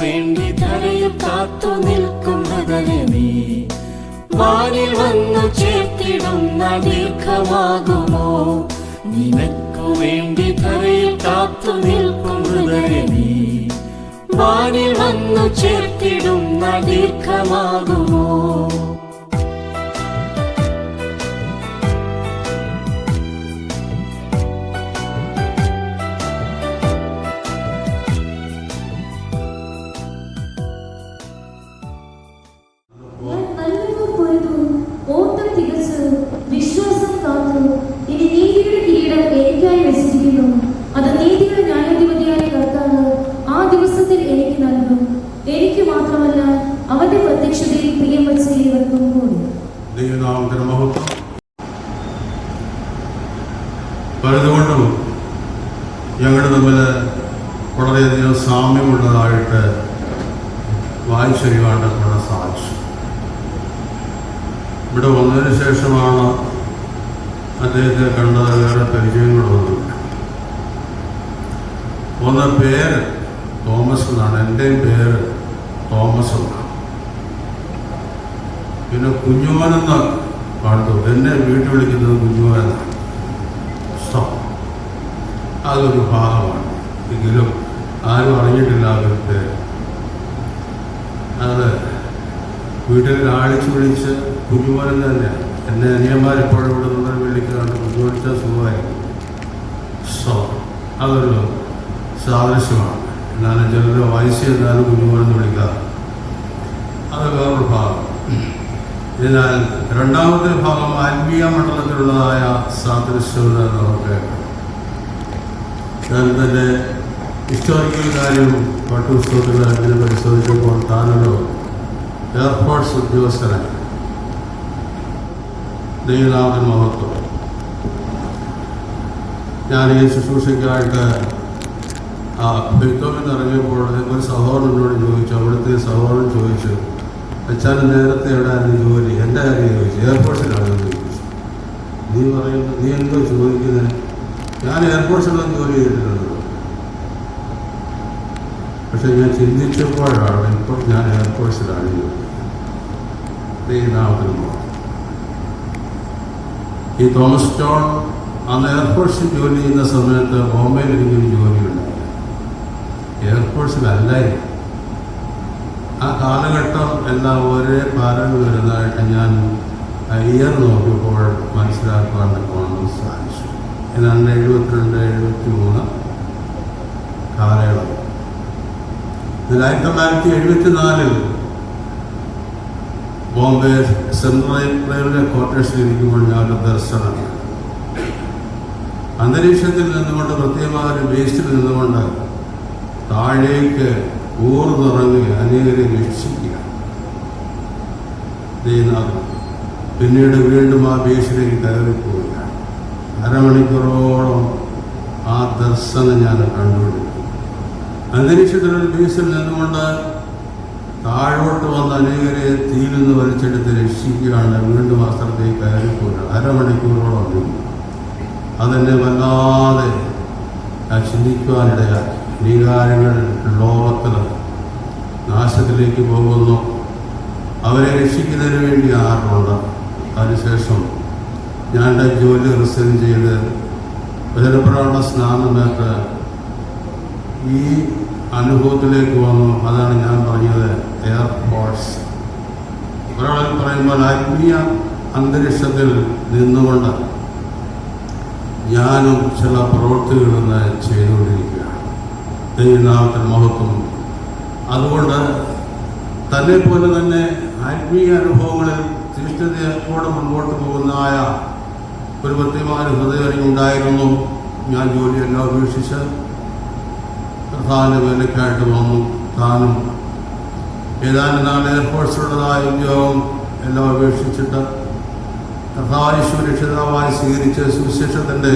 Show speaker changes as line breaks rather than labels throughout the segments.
വേണ്ടി ധരയിൽ കാത്തു നിൽക്കും ഹൃദയ നീ വാനിൽ വന്നു ചേർത്തിടുന്ന ദീർഘമാകുമോ? നിനക്കു വേണ്ടി ധരയിൽ കാത്തു നിൽക്കും ഹൃദയ നീ വാനിൽ വന്നു ചേർത്തിടുന്ന ദീർഘമാകുമോ?
വിശ്വാസം കാത്തു ഇനി നീതിയുടെ കിരീടം എനിക്കായി വെച്ചിരിക്കുന്നു. അത് നീതിയുടെ ന്യായാധിപതിയായ കർത്താവ് ആ ദിവസത്തിൽ എനിക്ക് നൽകും. എനിക്ക് മാത്രമല്ല, അവന്റെ പ്രത്യക്ഷതയിൽ പ്രിയം വച്ച ഇവർക്കും കൂടി.
പലതുകൊണ്ടും ഞങ്ങൾ തമ്മിൽ വളരെയധികം സാമ്യമുള്ളതായിട്ട് വായിച്ചറിയാണ്ടൊക്കെ സാധിച്ചു. ഇവിടെ വന്നതിന് ശേഷമാണ് അദ്ദേഹത്തെ കണ്ടത്. വേറെ പരിചയങ്ങളൊന്നുമില്ല. ഒന്ന് പേര് തോമസ് എന്നാണ്, എൻ്റെയും പേര് തോമസ് എന്നാണ്. പിന്നെ കുഞ്ഞുമോനെന്ന് കണ്ടു, എന്നെ വീട്ടിൽ വിളിക്കുന്നത് കുഞ്ഞുമോനെന്നാണ്. അതൊരു ഭാഗമാണ്, എങ്കിലും ആരും അറിഞ്ഞിട്ടില്ല അവരുടെ പേര്. അത് വീട്ടിൽ ആളിച്ച് വിളിച്ച് കുഞ്ഞുമോൻ തന്നെയാണ്. എന്നെ അനിയന്മാരെപ്പോഴും ഇവിടെ നിന്ന് വിളിക്കാണ്ട് കുഞ്ഞുവിളിച്ച സുഖമായിരിക്കും. അതൊരു സാദൃശ്യമാണ്. എന്നാലും ചിലർ വയസ്സ് എന്നാലും കുഞ്ഞുമോനെന്ന് വിളിക്കാറ്. അത് വേറൊരു ഭാഗം. എന്നാൽ രണ്ടാമത്തെ ഭാഗം ആത്മീയ മണ്ഡലത്തിലുള്ളതായ സാദൃശ്യത നമുക്ക് ഞാൻ തന്നെ ഹിസ്റ്റോറിക്കൽ കാര്യം പാഠ്യപുസ്തകത്തിൽ അങ്ങനെ പരിശോധിച്ചപ്പോൾ താനൊരു എയർഫോഴ്സ് ഉദ്യോഗസ്ഥനാണ്. ദൈവനാഥൻ മഹത്വം. ഞാൻ ഈ ശുശ്രൂഷയ്ക്കായിട്ട് ബെത്തോവിൽ നിന്ന് ഇറങ്ങിയപ്പോൾ ഒരു സഹോദരനോട് ചോദിച്ചു. അവിടുത്തെ സഹോദരൻ ചോദിച്ചു, അച്ഛൻ നേരത്തെ എവിടെയായിരുന്നു ജോലി? എൻ്റെ കാര്യം ചോദിച്ചു. എയർഫോഴ്സിലാണ് ചോദിച്ചു. നീ പറയുന്നത്, നീ എന്തോ ചോദിക്കുന്നത്? ഞാൻ എയർഫോഴ്സിലൊന്നും ജോലി ചെയ്തിട്ടുണ്ട്. പക്ഷെ ഞാൻ ചിന്തിച്ചപ്പോഴാണ് ഇപ്പോൾ ഞാൻ എയർഫോഴ്സിലാണ് ജോലി. ഈ തോമസ് ജോൺ അന്ന് എയർഫോഴ്സിൽ ജോലി ചെയ്യുന്ന സമയത്ത് ബോംബെയിൽ എനിക്കൊരു ജോലിയുണ്ടായി. എയർഫോഴ്സിലല്ലായിരുന്നു. ആ കാലഘട്ടം എല്ലാം ഒരേ പാരൽ വരുന്നതായിട്ട് ഞാൻ ഇയർ നോക്കിയപ്പോൾ മനസ്സിലാക്കാൻ സാധിച്ചു. ഏതാണ്ട് 72-73 കാലയളവ്. 1974 ബോംബെ സെൻട്രൽ റെയിൽവേ ക്വാർട്ടേഴ്സിലിരിക്കുമ്പോൾ ഞാനൊരു ദർശനമാണ്. അന്തരീക്ഷത്തിൽ നിന്നുകൊണ്ട്, പ്രത്യേകമായ ഒരു വേസ്റ്റിൽ നിന്നുകൊണ്ട് താഴേക്ക് ഊർന്നിറങ്ങി അനേകരെ രക്ഷിക്കുക. പിന്നീട് വീണ്ടും ആ ബേസിലേക്ക് കയറിപ്പോവുക. അരമണിക്കൂറോളം ആ ദർശനം ഞാൻ കണ്ടുപിടിക്കും. അന്തരീക്ഷത്തിലൊരു ബേസിൽ നിന്നുകൊണ്ട് താഴോട്ട് വന്ന അനേകരെ തീയിൽ നിന്ന് വലിച്ചെടുത്ത് രക്ഷിക്കുകയാണ്. വീണ്ടും ആ സ്ഥലത്തേക്ക് കയറിപ്പോവുക. അരമണിക്കൂറോളം നിന്നു. അതെന്നെ വല്ലാതെ ചിന്തിക്കുവാനിടയാക്കി. ഈ കാര്യങ്ങൾ ലോകത്തിൽ നാശത്തിലേക്ക് പോകുന്നു. അവരെ രക്ഷിക്കുന്നതിന് വേണ്ടി ആരുണ്ട്? അതിനുശേഷം ഞാൻ എൻ്റെ ജോലി റിസൈൻ ചെയ്ത് വചനപ്രമാണ സ്നാനമേറ്റ് ഈ അനുഭവത്തിലേക്ക് വന്നു. അതാണ് ഞാൻ പറഞ്ഞത്, എയർഫോഴ്സ്. ഒരാളിൽ പറയുമ്പോൾ ആത്മീയ അന്തരീക്ഷത്തിൽ നിന്നുകൊണ്ട് ഞാനും ചില പ്രവൃത്തികളെന്ന് ചെയ്തുകൊണ്ടിരിക്കുകയാണ്. ദൈവനാമത്തിൽ മഹത്വം. അതുകൊണ്ട് തന്നെ പോലെ തന്നെ ആത്മീയ അനുഭവങ്ങളിൽ തീഷ്ണതയോടെ മുൻപോട്ട് പോകുന്നതായ ഒരു പ്രത്യേകമായ ഹൃദയം ഉണ്ടായിരുന്നു. ഞാൻ ജോലിയെല്ലാം ഉപേക്ഷിച്ച് പ്രധാന വേലയ്ക്കായിട്ട് വന്നു. താനും ഏതാനും നാൾ എയർഫോഴ്സിലുള്ളതായ ഉദ്യോഗം എല്ലാം ഉപേക്ഷിച്ചിട്ട് കർത്താവിനെ സ്വീകരിച്ച് സുവിശേഷത്തിൻ്റെ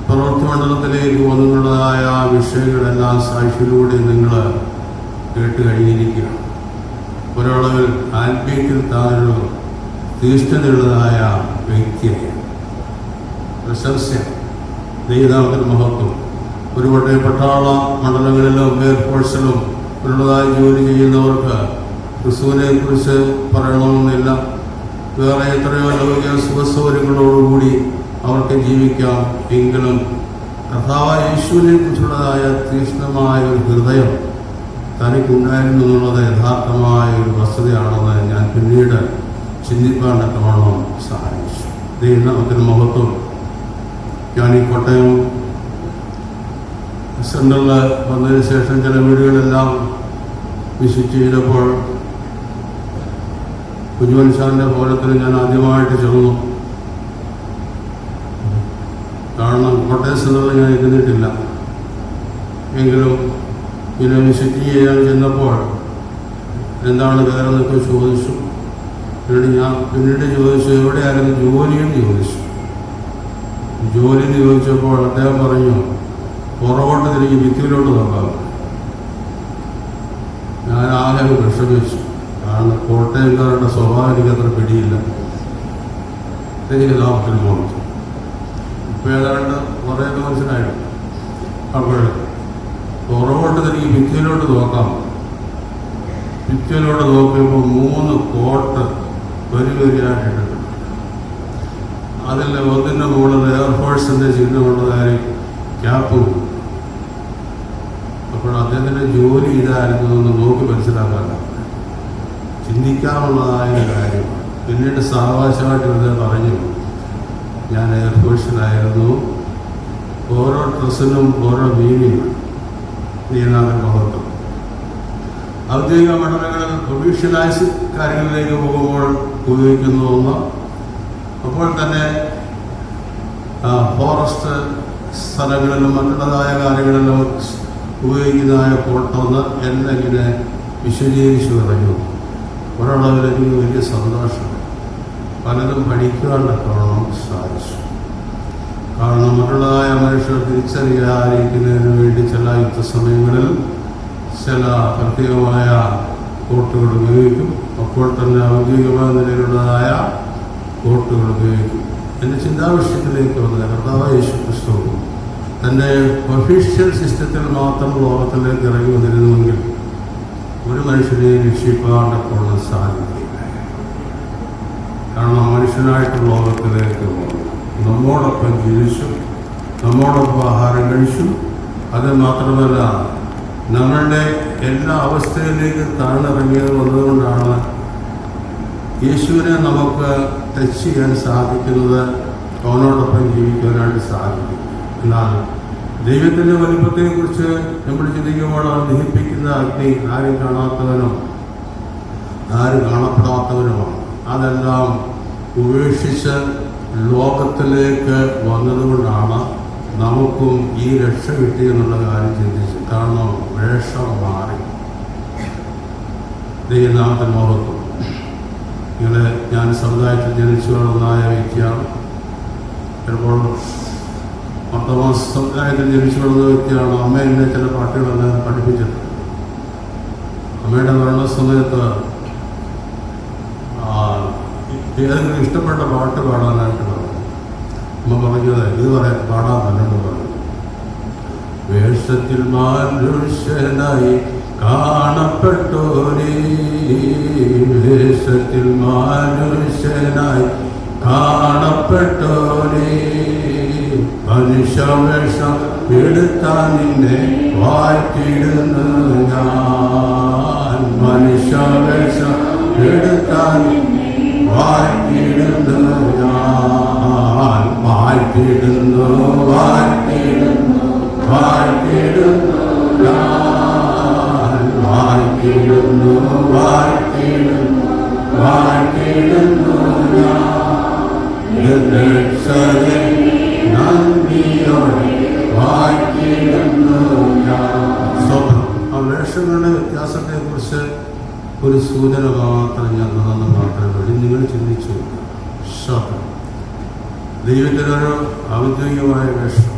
പ്രവൃത്തി മണ്ഡലത്തിലേക്ക് വന്നിട്ടുള്ളതായ വിഷയങ്ങളെല്ലാം സാക്ഷിയിലൂടെ നിങ്ങൾ കേട്ട് കഴിഞ്ഞിരിക്കുകയാണ്. ഒരളവിൽ ആത്മീയത്തിൽ താനൊരു തീഷ്ണതയുള്ളതായ വ്യക്തിയായി പ്രശംസ. ദൈവനാമത്തിന് മഹത്വം. ഒരുപാട് പട്ടാള മണ്ഡലങ്ങളിലും എയർഫോഴ്സിലും ഉള്ളതായി ജോലി ചെയ്യുന്നവർക്ക് ക്രിസ്തുവിനെ കുറിച്ച് പറയണമെന്നില്ല. വേറെ എത്രയോ ലൗകിക സുഖസൗകര്യങ്ങളോടുകൂടി അവർക്ക് ജീവിക്കാം. എങ്കിലും കർത്താവായ യേശുവിനെ കുറിച്ചുള്ളതായ തീക്ഷ്ണമായ ഒരു ഹൃദയം തനിക്കുണ്ടായിരുന്നു എന്നുള്ളത് യഥാർത്ഥമായ ഒരു വസ്തുതയാണെന്ന് ഞാൻ പിന്നീട് ചിന്തിക്കാൻ തക്കവണ്ണം സഹായിച്ചു. ദൈവത്തിന് മഹത്വം. ഞാൻ ഈ കോട്ടയം സെൻറ്ററിൽ വന്നതിന് ശേഷം ചില വീടുകളെല്ലാം വിസിറ്റ് ചെയ്തപ്പോൾ കുഞ്ഞുമൻ സാറിൻ്റെ ഭവനത്തിന് ഞാൻ ആദ്യമായിട്ട് ചെന്നു. കാരണം കോട്ടയം സെൻറ്ററിൽ ഞാൻ ഇരുന്നിട്ടില്ല. എങ്കിലും ഇതിനെ വിസിറ്റ് ചെയ്യാൻ ചെന്നപ്പോൾ എന്താണ് വേറെന്നൊക്കെ ചോദിച്ചു. പിന്നീട് ചോദിച്ചു എവിടെയായിരുന്നു ജോലിയെന്ന് ചോദിച്ചു. ജോലിയെന്ന് ചോദിച്ചപ്പോൾ അദ്ദേഹം പറഞ്ഞു പുറകോട്ട് തിരിഞ്ഞ് ഭിത്തിയിലോട്ട് നോക്കാം. ഞാൻ ആകെ വിഷമിച്ചു. കാരണം കോട്ടയംകാരുടെ സ്വഭാവം എനിക്കത്ര പിടിയില്ല. എനിക്ക് ലാഭത്തിൽ പോകണം. ഇപ്പോൾ ഏതാണ്ട് കുറേയൊക്കെ മനസ്സിലായിട്ടുണ്ട്. അപ്പോൾ പുറകോട്ട് തിരിഞ്ഞ് ഭിത്തിയിലോട്ട് നോക്കാം. ഭിത്തിയിലോട്ട് നോക്കിയപ്പോൾ 3 കോട്ട് വരിയായിട്ടിട്ടുണ്ട്. അതിൽ ഒന്നിൻ്റെ മുകളിൽ എയർഫോഴ്സിൻ്റെ ചിഹ്നമുള്ളതായി ക്യാപ്പും. അപ്പോൾ അദ്ദേഹത്തിൻ്റെ ജോലി ഇതായിരുന്നു എന്ന് നോക്കി മനസ്സിലാക്കാറില്ല. ചിന്തിക്കാനുള്ളതായ കാര്യമാണ്. പിന്നീട് സാവകാശമായിട്ട് അദ്ദേഹം പറഞ്ഞു ഞാൻ എയർഫോഴ്സിലായിരുന്നു. ഓരോ ഡ്രസ്സിനും ഓരോ മീനിങ്. ദൈവനാമത്തിന് മഹത്വം. ഔദ്യോഗിക മണ്ഡലങ്ങളിൽ പ്രൊഫഷണലൈസ് കാര്യങ്ങളിലേക്ക് പോകുമ്പോൾ ഉപയോഗിക്കുന്ന ഒന്ന്. അപ്പോൾ തന്നെ ഫോറസ്റ്റ് സ്ഥലങ്ങളിലും മറ്റുള്ളതായ കാര്യങ്ങളിലും ഉപയോഗിക്കുന്നതായ കോട്ടൊന്ന് എന്നെ ഇങ്ങനെ വിശദീകരിച്ചു പറഞ്ഞു. ഒരളവിൽ എനിക്ക് വലിയ സന്തോഷം. പലതും പഠിക്കുവാനൊക്കെ സാധിച്ചു. കാരണം മറ്റുള്ളതായ മനുഷ്യർ തിരിച്ചറിയാതിരിക്കുന്നതിന് വേണ്ടി ചില യുദ്ധസമയങ്ങളിൽ ചില പ്രത്യേകമായ കോട്ടുകൾ ഉപയോഗിക്കും. അപ്പോൾ തന്നെ ഔദ്യോഗികമായ നിലയിലുള്ളതായ കോട്ടുകൾ ഉപയോഗിക്കും. എൻ്റെ ചിന്താവിഷയത്തിലേക്ക് വന്നത് കർത്താവായ യേശു ക്രിസ്തു തൻ്റെ ഒഫീഷ്യൽ സിസ്റ്റത്തിൽ മാത്രം ലോകത്തിലേക്ക് ഇറങ്ങി വന്നിരുന്നുവെങ്കിൽ ഒരു മനുഷ്യനെ രക്ഷിക്കാണ്ടപ്പോൾ സാധിക്കില്ല. കാരണം മനുഷ്യനായിട്ട് ലോകത്തിലേക്ക് നമ്മോടൊപ്പം ജീവിച്ചു, നമ്മോടൊപ്പം ആഹാരം കഴിച്ചു. അത് മാത്രമല്ല നമ്മളുടെ എല്ലാ അവസ്ഥയിലേക്ക് താഴ്ന്നിറങ്ങിയത് വന്നതുകൊണ്ടാണ് യേശുവിനെ നമുക്ക് ടച്ച് ചെയ്യാൻ സാധിക്കുന്നത്, അവനോടൊപ്പം ജീവിക്കാനായിട്ട് സാധിക്കും. എന്നാൽ ദൈവത്തിൻ്റെ വലിപ്പത്തെക്കുറിച്ച് നമ്മൾ ചിന്തിക്കുമ്പോൾ ദഹിപ്പിക്കുന്ന അഗ്നി ആരും കാണാത്തവനോ ആരും കാണപ്പെടാത്തവനുമാണ്. അതെല്ലാം ഉപേക്ഷിച്ച് ലോകത്തിലേക്ക് വന്നതുകൊണ്ടാണ് നമുക്കും ഈ രക്ഷ കിട്ടിയെന്നുള്ള കാര്യം ചിന്തിച്ചു. കാരണം വേഷം മാറി. ദൈവനാമത്തിന് മഹത്വം. ഇങ്ങനെ ഞാൻ സമുദായത്തിൽ ജനിച്ചു വളർന്നതായ വ്യക്തിയാണ്. ചിലപ്പോൾ 10 മാസം സമുദായത്തിൽ ജനിച്ചു വളർന്ന വ്യക്തിയാണ്. അമ്മ എന്നെ ചില പാട്ടുകളെല്ലാം പഠിപ്പിച്ചിട്ടുണ്ട്. അമ്മയുടെ മരണ സമയത്ത് ഏതെങ്കിലും ഇഷ്ടപ്പെട്ട പാട്ട് പാടാനായിട്ട് പറഞ്ഞു. അമ്മ പറഞ്ഞത് ഇത് പാടാൻ പറ്റുന്നു പറഞ്ഞു. വേഷത്തിൽ മനുഷ്യനായി കാണപ്പെട്ടോരേ, വേഷത്തിൽ മനുഷ്യനായി കാണപ്പെട്ടോരേ, മനുഷ്യവേഷം എടുത്താൻ നിന്നെ വാഴ്ത്തിടുന്നു ഞാൻ, മനുഷ്യവേഷം എടുത്താൻ വാഴ്ത്തിടുന്നു ഞാൻ, വാഴ്ത്തിടുന്നു വാഴ്ത്തിടുന്നു വാഴ്ത്തിടുന്നു ഞാൻ, വാഴ്ത്തിടുന്നു വാഴ്ത്തിടുന്നു വാഴ്ത്തിടുന്നു ഞാൻ, നന്ദിയോടെ വാഴ്ത്തിടുന്നു ഞാൻ. ആ വേഷങ്ങളുടെ വ്യത്യാസത്തെക്കുറിച്ച് ഒരു സൂചന മാത്രം ഞാൻ നന്ന് മാത്രമേ വേണ്ടി നിങ്ങൾ ചിന്തിച്ചു. ദൈവത്തിനൊരു ഔദ്യോഗികമായ വേഷം.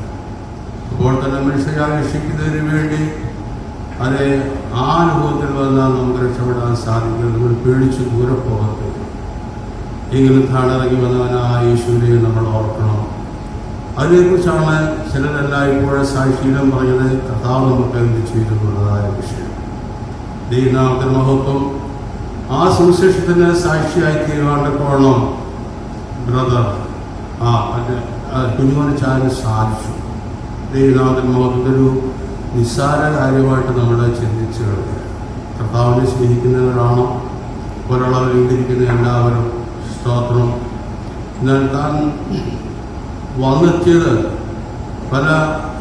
അപ്പോൾ തന്നെ മനുഷ്യരെ രക്ഷിക്കുന്നതിന് വേണ്ടി അതേ ആ അനുഭവത്തിൽ വന്നാൽ നമുക്ക് രക്ഷപ്പെടാൻ സാധിക്കും. നമ്മൾ പേടിച്ച് ദൂരെ പോകത്തില്ല. എങ്കിലും താണിറങ്ങി വന്നവനായ യേശുവിനെ നമ്മൾ ഓർക്കണം. അതിനെക്കുറിച്ചാണ് ചിലരെല്ലാം ഇപ്പോഴും സാക്ഷിയിലും പറഞ്ഞത്. കർത്താവ് നമുക്ക് എന്ത് ചെയ്തിട്ടുള്ളതായ വിഷയം. ദൈവനാമത്തിന് മഹത്വം. ആ സുവിശേഷത്തിന് സാക്ഷിയായി തീരുവാണ്ടപ്പോഴണം ബ്രദർ കുഞ്ഞുമോനെ ചാന് സാധിച്ചു. ദൈവനാമത്തിന് മഹത്വത്തിലൊരു നിസ്സാര കാര്യമായിട്ട് നമ്മൾ ചിന്തിച്ചു കഴിഞ്ഞു. കർത്താവിനെ സ്നേഹിക്കുന്നവരാണോ ഒരളവ് വീണ്ടിരിക്കുന്ന എല്ലാവരും സ്തോത്രം. എന്നാൽ താൻ വന്നെത്തിയത് പല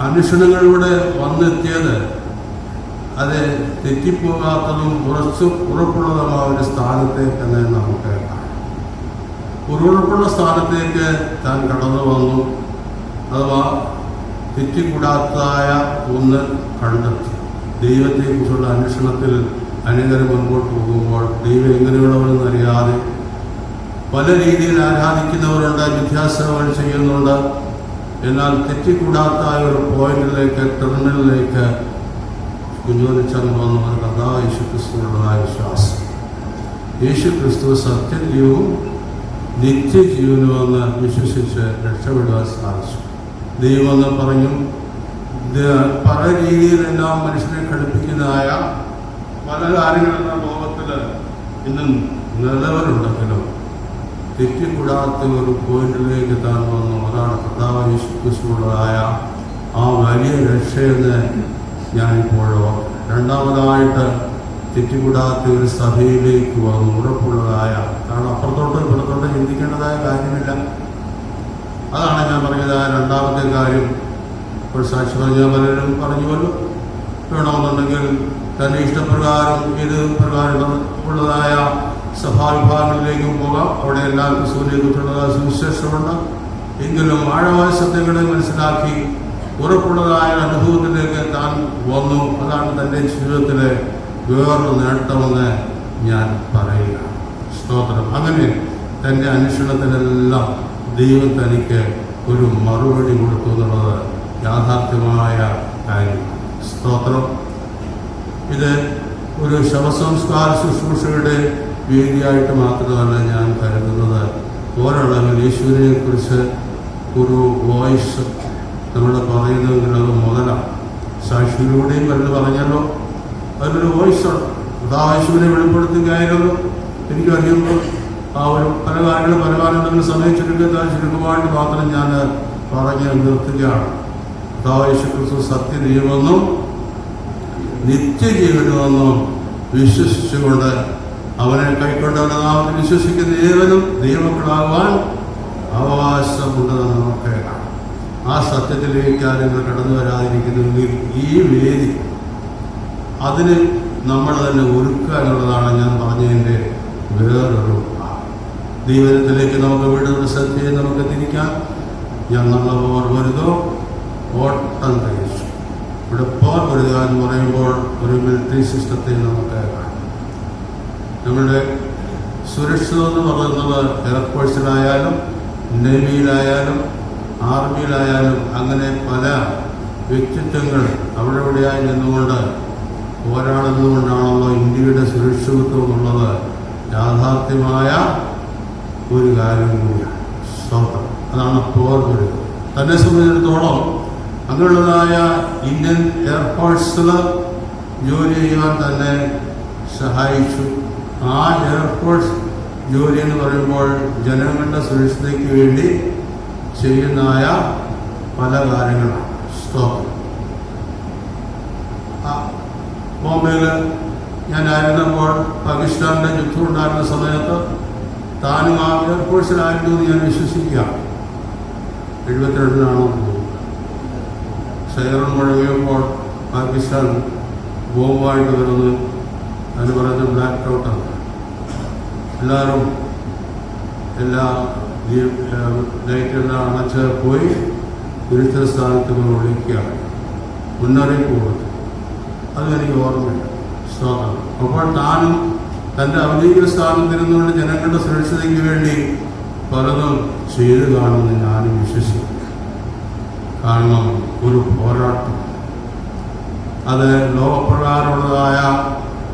അന്വേഷണങ്ങളിലൂടെ വന്നെത്തിയത് അത് തെറ്റിപ്പോകാത്തതും ഉറപ്പുള്ളതുമായ ഒരു സ്ഥാനത്തേക്ക് തന്നെ നമുക്ക് കാണാം. ഉറപ്പുള്ള സ്ഥാനത്തേക്ക് താൻ കടന്നു വന്നു, അഥവാ തെറ്റിക്കൂടാത്തതായ ഒന്ന് കണ്ടെത്തി. ദൈവത്തെക്കുറിച്ചുള്ള അന്വേഷണത്തിൽ അനേകരും മുൻപോട്ട് പോകുമ്പോൾ ദൈവം എങ്ങനെയുള്ളവരെന്ന് അറിയാതെ പല രീതിയിൽ ആരാധിക്കുന്നവരുണ്ട്, വ്യത്യാസങ്ങൾ ചെയ്യുന്നുണ്ട്. എന്നാൽ തെറ്റിക്കൂടാത്ത ഒരു പോയിന്റിലേക്ക്, ടെർമിനലിലേക്ക് കുഞ്ഞോദിച്ചാൽ വന്നു. കഥാ യേശു ക്രിസ്തുവിനുള്ളതായ വിശ്വാസം. യേശു ക്രിസ്തു സത്യജീവവും നിത്യജീവനുമെന്ന് വിശ്വസിച്ച് രക്ഷപ്പെടുവാൻ സാധിച്ചു. ദൈവമെന്ന് പറഞ്ഞു. പല രീതിയിലെല്ലാം മനുഷ്യനെ ഘടിപ്പിക്കുന്നതായ പല കാര്യങ്ങളെല്ലാം ലോകത്തിൽ ഇന്നും നിലവിലുണ്ടെങ്കിലും തെറ്റിക്കൂടാത്ത ഒരു പോയിന്റിലേക്ക് താൻ വന്നു. അതാണ് കർത്താവ് യേശു ക്രിസ്തുവിനുള്ളതായ ആ വലിയ രക്ഷയെന്ന് ഞാനിപ്പോഴോ. രണ്ടാമതായിട്ട് തെറ്റിക്കൂടാത്ത ഒരു സഭയിലേക്ക് വന്നു, ഉറപ്പുള്ളതായ. കാരണം അപ്പുറത്തോട്ട് ഇപ്പുറത്തോട്ട് ചിന്തിക്കേണ്ടതായ കാര്യമില്ല. അതാണ് ഞാൻ പറഞ്ഞത്. രണ്ടാമത്തെ കാര്യം ഇപ്പോൾ സാക്ഷി പറഞ്ഞ പലരും പറഞ്ഞുവല്ലോ, വേണമെന്നുണ്ടെങ്കിൽ തൻ്റെ ഇഷ്ടപ്രകാരം ഇത് പ്രകാരം ഉള്ളതായ സഭാവിഭാഗങ്ങളിലേക്കും പോകാം. അവിടെ എല്ലാവർക്കും സൂര്യകുറിച്ചുള്ളതായ സുവിശേഷമുണ്ട്. എങ്കിലും ആഴമായ സത്യങ്ങളെ മനസ്സിലാക്കി ഉറപ്പുള്ളതായ അനുഭവത്തിലേക്ക് താൻ വന്നു. അതാണ് തൻ്റെ ജീവിതത്തിലെ വേറൊരു നേട്ടമെന്ന് ഞാൻ പറയുക. സ്തോത്രം. അങ്ങനെ തൻ്റെ അന്വേഷണത്തിനെല്ലാം ദൈവം തനിക്ക് ഒരു മറുപടി കൊടുത്തു എന്നുള്ളത് യാഥാർത്ഥ്യമായ കാര്യം. സ്തോത്രം. ഇത് ഒരു ശവസംസ്കാര ശുശ്രൂഷയുടെ വേദിയായിട്ട് മാത്രമല്ല ഞാൻ കരുതുന്നത്. ഒരളവിൽ യേശുവിനെ കുറിച്ച് ഒരു വോയിസ് നമ്മൾ പറയുന്നതെങ്കിൽ അത് മുതലാണ്. സാക്ഷിയിലൂടെയും വലുത് പറഞ്ഞല്ലോ, അതിലൊരു വോയിസുണ്ട്. യേശുവിനെ വെളിപ്പെടുത്തുകയായിരുന്നു. എനിക്കറിയുമ്പോൾ ആ ഒരു പല കാര്യങ്ങളും പരമാനന്ദങ്ങൾ സമയം ചുരുക്കമായിട്ട് മാത്രം ഞാൻ പറഞ്ഞ് നിർത്തുകയാണ്. യേശു ക്രിസ്തു സത്യദൈവമെന്നും നിത്യജീവനുമെന്നും വിശ്വസിച്ചുകൊണ്ട് അവനെ കൈക്കൊണ്ടവന്റെ നാമത്തിൽ വിശ്വസിക്കുന്ന ഏവനും ദൈവമക്കളാകുവാൻ അവകാശമുണ്ടെന്ന് നമുക്ക് കാണാം. ആ സത്യത്തിലേക്ക് ആരെങ്കിലും കടന്നു വരാതിരിക്കുന്നുവെങ്കിൽ ഈ വേദി അതിന് നമ്മൾ തന്നെ ഒരുക്കുക എന്നുള്ളതാണ് ഞാൻ പറഞ്ഞതിൻ്റെ വേറൊരു ദൈവത്തിലേക്ക് നമുക്ക് വീണ്ടും ശ്രദ്ധയെ നമുക്ക് തിരിക്കാം. ഞാൻ നല്ലപോലെ വരുതോ ഓട്ടം കഴിച്ചു. ഇവിടെ വരിക എന്ന് പറയുമ്പോൾ ഒരു മിലിറ്ററി സിസ്റ്റത്തെ നമുക്ക് കാണാം. നമ്മുടെ സുരക്ഷിതം എന്ന് പറയുന്നത് എയർഫോഴ്സിലായാലും നേവിയിലായാലും ആർമിയിലായാലും അങ്ങനെ പല വ്യക്തിത്വങ്ങൾ അവിടെ ഇവിടെയായി നിന്നുകൊണ്ട് പോരാടുന്നതുകൊണ്ടാണല്ലോ ഇന്ത്യയുടെ സുരക്ഷിതത്വം എന്നുള്ളത് യാഥാർത്ഥ്യമായ ഒരു കാര്യം കൂടിയാണ്. സ്വന്തം അതാണ് വരിക. തന്നെ സംബന്ധിച്ചിടത്തോളം അങ്ങനെയുള്ളതായ ഇന്ത്യൻ എയർഫോഴ്സിൽ ജോലി ചെയ്യുവാൻ തന്നെ സഹായിച്ചു. ആ എയർഫോഴ്സ് ജോലി എന്ന് പറയുമ്പോൾ ജനങ്ങളുടെ സുരക്ഷയ്ക്ക് വേണ്ടി ചെയ്യുന്നതായ പല കാര്യങ്ങളാണ്. സ്റ്റോപ്പ്. ബോംബെയിൽ ഞാനായിരുന്നപ്പോൾ പാകിസ്ഥാനിൻ്റെ യുദ്ധം ഉണ്ടായിരുന്ന സമയത്ത് താനും ആ എയർഫോഴ്സിലായിരുന്നു എന്ന് ഞാൻ വിശ്വസിക്കുക. 72 സൈറൺ മുഴങ്ങിയപ്പോൾ പാകിസ്ഥാൻ ബോംബായിട്ട് വരുന്നത് അതിന് പറയുന്നത് ബ്ലാക്ക് ഔട്ടാണ്. എല്ലാവരും എല്ലാ ലൈറ്റെല്ലാം അണച്ച് പോയി സുരക്ഷിത സ്ഥാനത്ത് വിളിക്കുകയാണ്, മുന്നറിയിപ്പ് കൊടുത്തു. അതെനിക്ക് ഓർമ്മയില്ല. സ്വാഗതം. അപ്പോൾ താനും തൻ്റെ ഔദ്യോഗിക സ്ഥാനത്തിരുന്നുകൊണ്ട് ജനങ്ങളുടെ സുരക്ഷിതയ്ക്ക് വേണ്ടി പലതും ചെയ്തു കാണുമെന്ന് ഞാനും വിശ്വസിക്കുന്നു. കാരണം ഒരു പോരാട്ടം അത് ലോകപ്രകാരമുള്ളതായ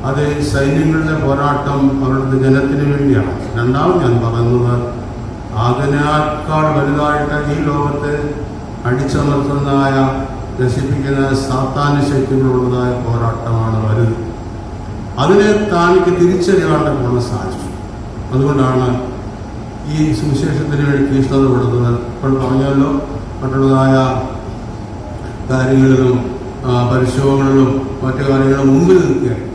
അത് സൈന്യങ്ങളുടെ പോരാട്ടം അവരുടെ ജനത്തിന് വേണ്ടിയാണ്. രണ്ടാമത് ഞാൻ പറയുന്നത് അതിനേക്കാൾ വലുതായിട്ട് ഈ ലോകത്തെ അടിച്ചമർത്തുന്നതായ നശിപ്പിക്കുന്ന സാത്താന്യ ശക്തികളുള്ളതായ പോരാട്ടമാണ് വലുത്. അതിനെ താനിക്ക് തിരിച്ചറിയാണ്ട് സാധിച്ചു. അതുകൊണ്ടാണ് ഈ സുവിശേഷത്തിന് വേണ്ടി തീഷ്ണതപ്പെടുന്നത്. ഇപ്പോൾ പറഞ്ഞല്ലോ, മറ്റുള്ളതായ കാര്യങ്ങളിലും പരിശ്രമങ്ങളിലും മറ്റു കാര്യങ്ങളും മുമ്പിൽ നിൽക്കുകയാണ്.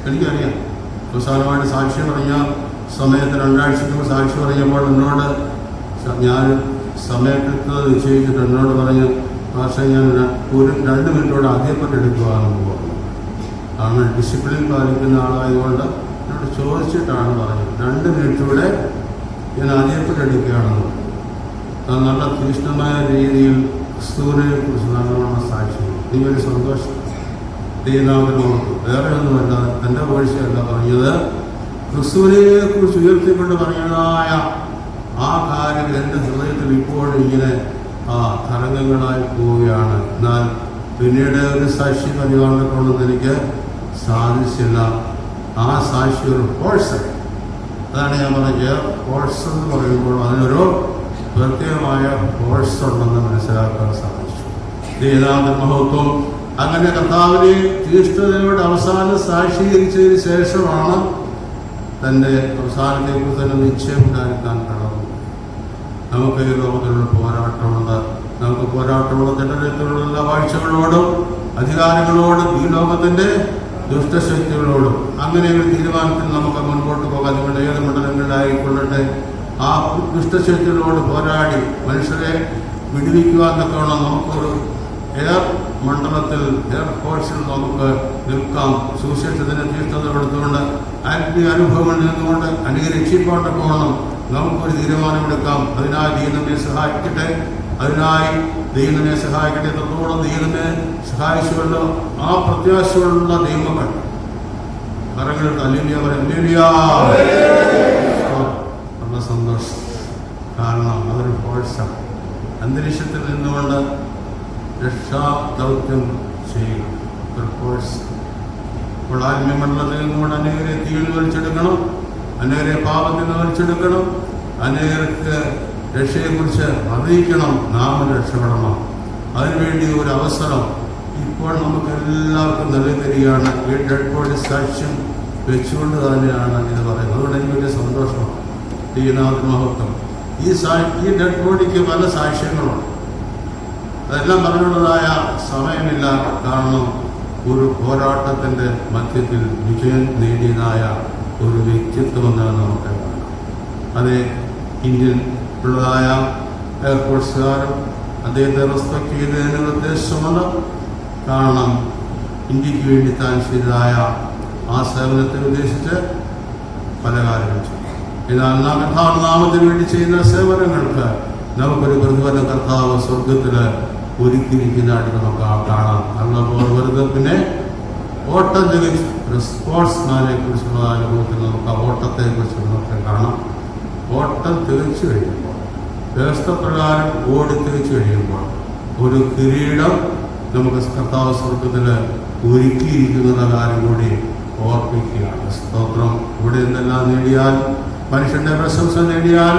എനിക്കറിയാം, അവസാനമായിട്ട് സാക്ഷി പറഞ്ഞ സമയത്ത് 2 ആഴ്ചയ്ക്ക് മുമ്പ് സാക്ഷി പറഞ്ഞപ്പോൾ എന്നോട് ഞാൻ സമയത്ത് നിശ്ചയിച്ചിട്ട് എന്നോട് പറഞ്ഞു, പക്ഷേ ഞാൻ ഒരു 2 മിനിറ്റോടെ അധികപ്പെട്ടെടുക്കുവാണെന്ന് പറഞ്ഞു. കാരണം ഡിസിപ്ലിൻ പാലിക്കുന്ന ആളായതുകൊണ്ട് എന്നോട് ചോദിച്ചിട്ടാണ് പറഞ്ഞത്. 2 മിനിറ്റൂടെ ഞാൻ അധികപ്പെട്ടെടുക്കുകയാണെന്ന് പറഞ്ഞു. നല്ല തീഷ്ണമായ രീതിയിൽ ക്രിസ്തുവിനെ കുറിച്ച് നല്ലവണ്ണം സാക്ഷി. എനിക്കൊരു സന്തോഷം. ദൈവനാമത്തിന് നമുക്ക് വേറെ ഒന്നുമല്ല, എൻ്റെ വീഴ്ചയല്ല പറഞ്ഞത്, ക്രിസ്തുവിനെ കുറിച്ച് ഉയർത്തിക്കൊണ്ട് പറഞ്ഞതായ ആ കാര്യം എൻ്റെ ഹൃദയത്തിൽ ഇപ്പോഴും ഇങ്ങനെ തരംഗങ്ങളായി പോവുകയാണ്. എന്നാൽ പിന്നീട് ഒരു സാക്ഷി പരിപാലനക്കൊണ്ടെന്ന് എനിക്ക് സാധിച്ചില്ല. ആ സാക്ഷി ഒരു ഹോഴ്സ്, അതാണ് ഞാൻ പറഞ്ഞത്. ഹോഴ്സ് എന്ന് പറയുമ്പോൾ അതിനൊരു പ്രത്യേകമായ ഹോഴ്സ് ഉണ്ടെന്ന് മനസ്സിലാക്കാൻ സാധിച്ചു. ദൈവനാമത്തിന് മഹത്വം. അങ്ങനെ കർത്താവിനെ തീഷ്ണതയോടെ അവസാനം സാക്ഷീകരിച്ചതിന് ശേഷമാണ് തൻ്റെ അവസാനത്തെക്കുറിച്ച് തന്നെ നിശ്ചയം ഉണ്ടായിരിക്കാൻ കടന്നു. നമുക്ക് ഈ ലോകത്തിലുള്ള പോരാട്ടമുണ്ട്. നമുക്ക് പോരാട്ടമുള്ള ജനതയിലുള്ള എല്ലാ വാഴ്ചകളോടും അധികാരങ്ങളോടും ഈ ലോകത്തിൻ്റെ ദുഷ്ടശക്തികളോടും. അങ്ങനെ ഒരു തീരുമാനത്തിൽ നമുക്ക് മുൻപോട്ട് പോകാൻ നിങ്ങളുടെ ഏത് മണ്ഡലങ്ങളിലായിക്കൊള്ളട്ടെ ആ ദുഷ്ടശക്തികളോട് പോരാടി മനുഷ്യരെ വിടുവിക്കുവാൻ തക്കവണ്ണം നമുക്കൊരു എയർ മണ്ഡലത്തിൽ, എയർ ഫോഴ്സിൽ നമുക്ക് നിൽക്കാം. സുവിശേഷത്തിന് തീഷ്ണതപ്പെടുത്തുകൊണ്ട് ആത്മീയ അനുഭവങ്ങളിൽ നിന്നുകൊണ്ട് അനേകം രക്ഷിപ്പാട്ടൊക്കെ വേണം നമുക്കൊരു തീരുമാനമെടുക്കാം. അതിനായി ദൈവമേ സഹായിക്കട്ടെ. അതിനായി ദൈവമേ സഹായിക്കട്ടെ. എത്രത്തോളം ദൈവമേ സഹായിച്ചുകൊണ്ട് ആ പ്രത്യാശയുള്ള ദൈവങ്ങൾ കരങ്ങൾ ഹല്ലേലൂയ നല്ല സന്തോഷം. കാരണം അതൊരു ഫോഴ്സാണ്. അന്തരീക്ഷത്തിൽ നിന്നുകൊണ്ട് രക്ഷാദൗത്യം ചെയ്യുക ഒരു കോഴ്സ്. അപ്പോൾ ആത്മീയമണ്ഡലത്തിൽ നിന്നുകൊണ്ട് അനേകരെ തീയിൽ വലിച്ചെടുക്കണം, അനേകരെ പാപത്തിൽ നിന്ന് വലിച്ചെടുക്കണം, അനേകർക്ക് രക്ഷയെക്കുറിച്ച് അറിയിക്കണം, നാം രക്ഷപ്പെടണം. അതിനുവേണ്ടി ഒരു അവസരം ഇപ്പോൾ നമുക്ക് എല്ലാവർക്കും നൽകി തരികയാണ്. ഈ ഡെഡ് ബോഡി സാക്ഷ്യം വെച്ചുകൊണ്ട് തന്നെയാണ് ഇത് പറയുന്നത്. അതുകൊണ്ട് എനിക്ക് വലിയ സന്തോഷമാണ്. ദൈവനാമത്തിന് മഹത്വം. ഈ ഡെഡ് ബോഡിക്ക് പല സാക്ഷ്യങ്ങളുണ്ട്. അതെല്ലാം പറഞ്ഞുള്ളതായ സമയമില്ല. കാരണം ഒരു പോരാട്ടത്തിൻ്റെ മധ്യത്തിൽ വിജയം നേടിയതായ ഒരു വ്യക്തിത്വമെന്നാണ് നമുക്ക് കാണാം. അത് ഇന്ത്യൻ ഉള്ളതായ എയർഫോഴ്സുകാരും അദ്ദേഹത്തെ റെസ്പെക്ട് ചെയ്തതിന് ഉദ്ദേശമുണ്ട്. കാരണം ഇന്ത്യക്ക് വേണ്ടി താൻ ചെയ്തതായ ആ സേവനത്തെ ഉദ്ദേശിച്ച് പല കാര്യങ്ങൾ ചെയ്യും. എന്നാൽ കർത്താവ് നാമത്തിന് വേണ്ടി ചെയ്യുന്ന സേവനങ്ങൾക്ക് നമുക്കൊരു പ്രതിഫലം കർത്താവ് സ്വർഗത്തിൽ ഒരുക്കിയിരിക്കുന്നതായിട്ട് നമുക്ക് കാണാം. അതുപോലെ വെറുതെ പിന്നെ ഓട്ടം തികച്ചു ഒരു സ്പോർട്സ്മാനെ കുറിച്ചുള്ള അനുഭവത്തിൽ നമുക്ക് ആ ഓട്ടത്തെക്കുറിച്ച് നമുക്ക് കാണാം. ഓട്ടം തികച്ചു കഴിയുമ്പോൾ, വ്യവസ്ഥപ്രകാരം ഓടി തികച്ചു കഴിയുമ്പോൾ ഒരു കിരീടം നമുക്ക് കർത്താവ് സ്വർഗത്തിൽ ഒരുക്കിയിരിക്കുന്ന കാര്യം കൂടി ഓർപ്പിക്കുകയാണ്. സ്തോത്രം. ഇവിടെ എന്തെല്ലാം നേടിയാൽ, മനുഷ്യന്റെ പ്രശംസ നേടിയാൽ,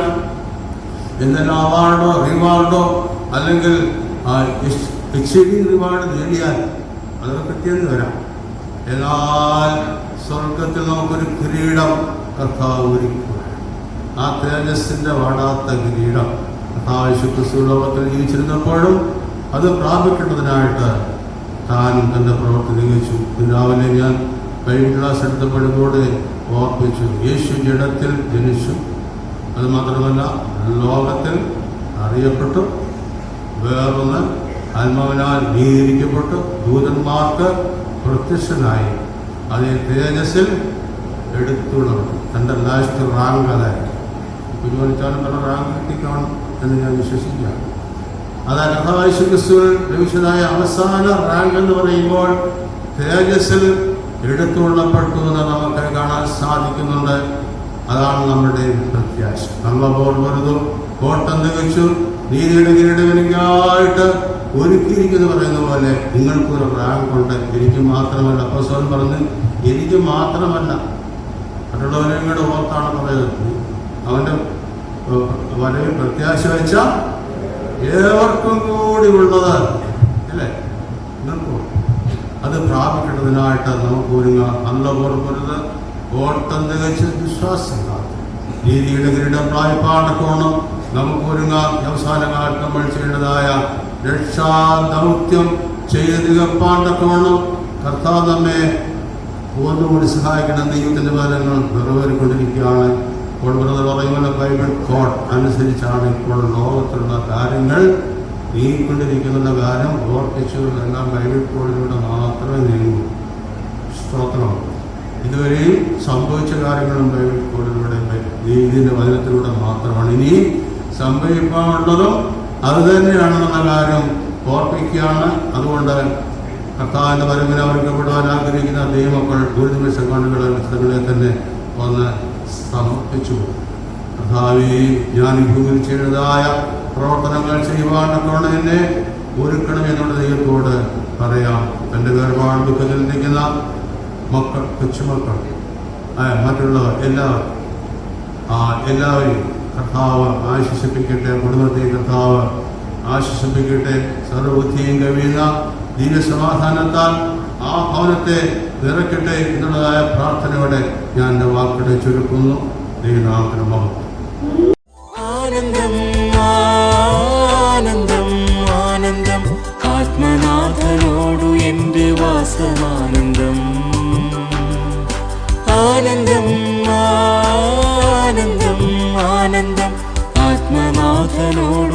എന്തെല്ലാം അവാർഡോ റിവാർഡോ അല്ലെങ്കിൽ റിവാർഡ് നേടിയാൽ അതൊക്കെ കിട്ടിയെന്ന് വരാം. എന്നാൽ സ്വർഗത്തിൽ നമുക്കൊരു കിരീടം കർത്താവ് ഒരുക്കുക. ആ തേജസ്സിന്റെ വാടാത്ത കിരീടം കർത്താവ് യേശുക്രിസ്തു ലോകത്തിൽ ജീവിച്ചിരുന്നപ്പോഴും അത് പ്രാപിക്കേണ്ടതിനായിട്ട് താനും തൻ്റെ പ്രവൃത്തി തികച്ചു. രാവിലെ ഞാൻ കഴിഞ്ഞ ക്ലാസ് എടുത്തപ്പോഴോടെ ഓർപ്പിച്ചു, യേശു ജഡത്തിൽ ജനിച്ചു. അത് മാത്രമല്ല ലോകത്തിൽ അറിയപ്പെട്ടു. വേറൊന്ന് ആത്മാവിനാൽ നീതിരിക്കപ്പെട്ടു. ദൂതന്മാർക്ക് പ്രത്യക്ഷനായി. അതേ തേജസ്സിൽ എടുത്തുള്ളവർ തൻ്റെ ലാസ്റ്റ് റാങ്ക് അതായിരുന്നു. വിചാരിച്ചാലും പല റാങ്ക് കിട്ടിക്കാണും എന്ന് ഞാൻ വിശ്വസിക്കുകയാണ്. അതായത് കർത്താവായ യേശുക്രിസ്തുവിൽ ലഭിച്ചതായ അവസാന റാങ്ക് എന്ന് പറയുമ്പോൾ തേജസ്സിൽ എടുത്തുകൊള്ളപ്പെട്ടു എന്ന് നമുക്ക് കാണാൻ സാധിക്കുന്നുണ്ട്. അതാണ് നമ്മുടെ പ്രത്യാശ. നല്ലപോലെ വെറുതെ ഓട്ടം തികച്ചു, നീതിയുടെ കിരീടവിനിക്കായിട്ട് ഒരുക്കിയിരിക്കുന്ന പറയുന്ന പോലെ നിങ്ങൾക്കൊരു റാങ്ക് ഉണ്ട്. എനിക്ക് മാത്രമല്ല, അപ്പോസ്തലൻ പറഞ്ഞ് എനിക്ക് മാത്രമല്ല, മറ്റുള്ളവരെയും കൂടെ ഓർത്താണ് പറയുന്നത്. അവൻ്റെ വരവിൽ പ്രത്യാശ വെച്ച ഏവർക്കും കൂടി ഉള്ളത് അല്ലേ? നിങ്ങൾക്കും അത് പ്രാപിക്കേണ്ടതിനായിട്ട് നമുക്ക് ഒരുങ്ങാം. നല്ല ഓർമ്മരുത്, ഓട്ടം തികച്ച് വിശ്വാസം നീതിയുടെ കിരീടം പ്രായപ്പാടക്കോണം നമുക്ക് ഒരുങ്ങാം. അവസാനകാലത്ത് നമ്മൾ ചെയ്യേണ്ടതായ രക്ഷാ ദൗത്യം ചെയ്ത് തികപ്പാണ്ടക്കോണം കർത്താവ് നമ്മെ ഒന്നുകൂടി സഹായിക്കണം. ദൈവത്തിൻ്റെ ഫലങ്ങൾ നിറവേറിക്കൊണ്ടിരിക്കുകയാണ്. ഇപ്പോൾ ബ്രദർ പറയുന്ന ബൈബിൾ കോഡ് അനുസരിച്ചാണ് ഇപ്പോൾ ലോകത്തിലുള്ള കാര്യങ്ങൾ നീങ്ങിക്കൊണ്ടിരിക്കുന്ന കാര്യം ഓർപ്പിച്ചു. എല്ലാം ബൈബിൾ കോഡിലൂടെ മാത്രമേ നീങ്ങൂ. സ്തോത്രം. ഇതുവരെയും സംഭവിച്ച കാര്യങ്ങളും ബൈബിൾ കോഡിലൂടെ നീതിൻ്റെ വചനത്തിലൂടെ മാത്രമാണ്. ഇനി സംഭവിക്കാനുള്ളതും അത് തന്നെയാണെന്നുള്ള കാര്യം ഓർപ്പിക്കുകയാണ്. അതുകൊണ്ട് കർത്താവിൻ്റെ വരവിനെ അവർക്കപ്പെടാൻ ആഗ്രഹിക്കുന്ന ദൈവമക്കൾ ഒരു നിമിഷം കണ്ണുകളെ പുസ്തകങ്ങളെ തന്നെ ഒന്ന് സമർപ്പിച്ചു. കർത്താവേ, ഞാൻ ഭൂമിയിൽ ചെയ്തതായ പ്രവർത്തനങ്ങൾ ചെയ്യുവാനൊക്കെയാണ് എന്നെ ഒരുക്കണമെന്നുള്ള ദൈവത്തോട് പറയാം. തൻ്റെ വേർപാട് ദുഃഖത്തിൽ നിൽക്കുന്ന മക്കൾ, കൊച്ചുമക്കൾ, മറ്റുള്ളവർ എല്ലാവരെയും കർത്താവ് ആശ്വസിപ്പിക്കട്ടെ. കുടുംബത്തെ കർത്താവ് ആശ്വസിപ്പിക്കട്ടെ. സർവബുദ്ധിയും കവിയുന്ന ദീനസമാധാനത്താൽ ആ ഭവനത്തെ നിറയ്ക്കട്ടെ എന്നുള്ളതായ പ്രാർത്ഥനയോടെ ഞാൻ എൻ്റെ വാക്കുകളെ ചുരുക്കുന്നു. ദൈവനാമത്തിന് മഹത്വം.
ആനന്ദം ആനന്ദം ആനന്ദം ആത്മനാഥനോടു എൻ്റെ വാസമാനന്ദം. ആനന്ദം ആനന്ദം ആനന്ദം ആത്മനാഥനോട്